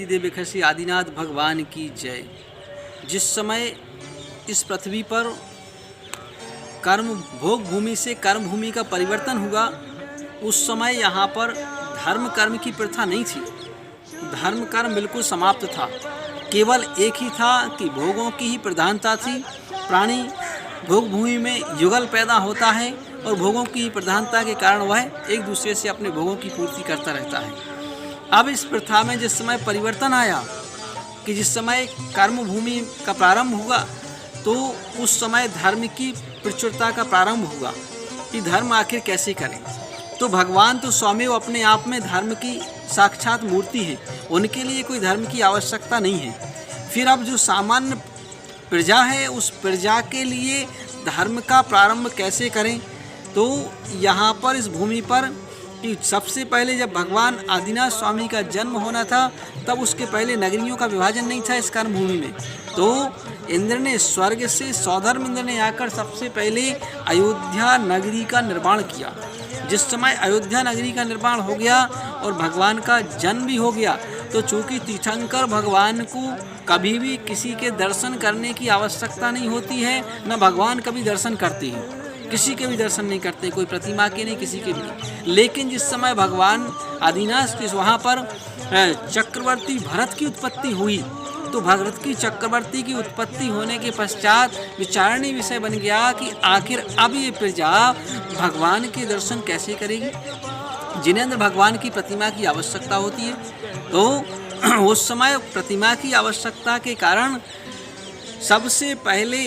देव खसी आदिनाथ भगवान की जय। जिस समय इस पृथ्वी पर कर्म भोग भूमि से कर्म भूमि का परिवर्तन हुआ, उस समय यहाँ पर धर्म कर्म की प्रथा नहीं थी। धर्म कर्म बिल्कुल समाप्त था। केवल एक ही था कि भोगों की ही प्रधानता थी। प्राणी भोग भूमि में युगल पैदा होता है और भोगों की प्रधानता के कारण वह एक दूसरे से अपने भोगों की पूर्ति करता रहता है। अब इस प्रथा में जिस समय परिवर्तन आया कि जिस समय कर्म भूमि का प्रारंभ हुआ, तो उस समय धर्म की प्रचुरता का प्रारंभ हुआ कि धर्म आखिर कैसे करें। तो भगवान तो स्वयं अपने आप में धर्म की साक्षात मूर्ति है, उनके लिए कोई धर्म की आवश्यकता नहीं है। फिर अब जो सामान्य प्रजा है, उस प्रजा के लिए धर्म का प्रारंभ कैसे करें। तो यहाँ पर इस भूमि पर कि सबसे पहले जब भगवान आदिनाथ स्वामी का जन्म होना था, तब उसके पहले नगरियों का विभाजन नहीं था इस कर्म भूमि में। तो इंद्र ने स्वर्ग से सौधर्म इंद्र ने आकर सबसे पहले अयोध्या नगरी का निर्माण किया। जिस समय अयोध्या नगरी का निर्माण हो गया और भगवान का जन्म भी हो गया, तो चूँकि तीर्थंकर भगवान को कभी भी किसी के दर्शन करने की आवश्यकता नहीं होती है, न भगवान कभी दर्शन करते हैं, किसी के भी दर्शन नहीं करते, कोई प्रतिमा के नहीं, किसी के भी नहीं। लेकिन जिस समय भगवान आदिनाथ के वहाँ पर चक्रवर्ती भरत की उत्पत्ति हुई, तो भरत की चक्रवर्ती की उत्पत्ति होने के पश्चात विचारणीय विषय बन गया कि आखिर अब ये प्रजा भगवान के दर्शन कैसे करेगी। जिनेंद्र भगवान की प्रतिमा की आवश्यकता होती है, तो उस समय प्रतिमा की आवश्यकता के कारण सबसे पहले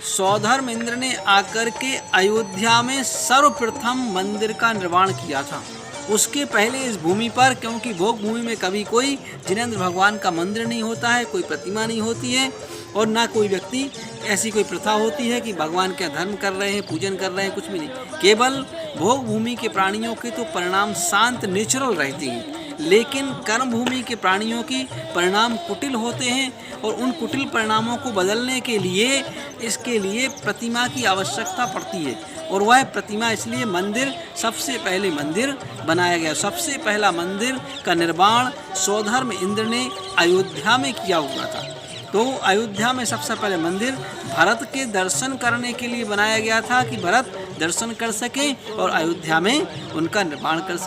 सौधर्म इंद्र ने आकर के अयोध्या में सर्वप्रथम मंदिर का निर्माण किया था। उसके पहले इस भूमि पर, क्योंकि भोग भूमि में कभी कोई जिनेंद्र भगवान का मंदिर नहीं होता है, कोई प्रतिमा नहीं होती है, और ना कोई व्यक्ति ऐसी कोई प्रथा होती है कि भगवान का धर्म कर रहे हैं, पूजन कर रहे हैं, कुछ भी नहीं। केवल भोग भूमि के प्राणियों के तो परिणाम शांत नेचुरल रहते हैं, लेकिन कर्म भूमि के प्राणियों की परिणाम कुटिल होते हैं, और उन कुटिल परिणामों को बदलने के लिए इसके लिए प्रतिमा की आवश्यकता पड़ती है। और वह प्रतिमा इसलिए मंदिर, सबसे पहले मंदिर बनाया गया। सबसे पहला मंदिर का निर्माण सौधर्म इंद्र ने अयोध्या में किया हुआ था। तो अयोध्या में सबसे पहले मंदिर भरत के दर्शन करने के लिए बनाया गया था कि भरत दर्शन कर सके और अयोध्या में उनका निर्माण कर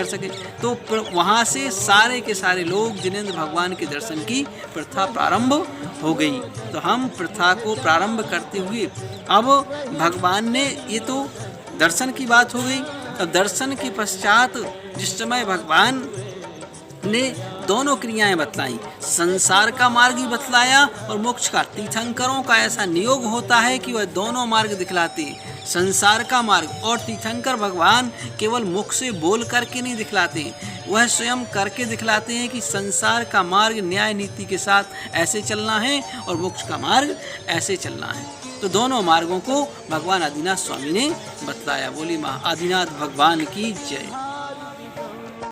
सके। तो वहाँ से सारे के सारे लोग जिनेंद्र भगवान के दर्शन की प्रथा प्रारंभ हो गई। तो हम प्रथा को प्रारंभ करते हुए अब भगवान ने, ये तो दर्शन की बात हो गई। अब दर्शन के पश्चात जिस समय भगवान ने दोनों क्रियाएं बतलाई, संसार का मार्ग ही बतलाया और मोक्ष का। तीर्थंकरों का ऐसा नियोग होता है कि वह दोनों मार्ग दिखलाते हैं, संसार का मार्ग और तीर्थंकर भगवान केवल मुख से बोल करके नहीं दिखलाते, वह स्वयं करके दिखलाते हैं कि संसार का मार्ग न्याय नीति के साथ ऐसे चलना है और मोक्ष का मार्ग ऐसे चलना है। तो दोनों मार्गों को भगवान आदिनाथ स्वामी ने बतलाया। बोली माँ आदिनाथ भगवान की जय।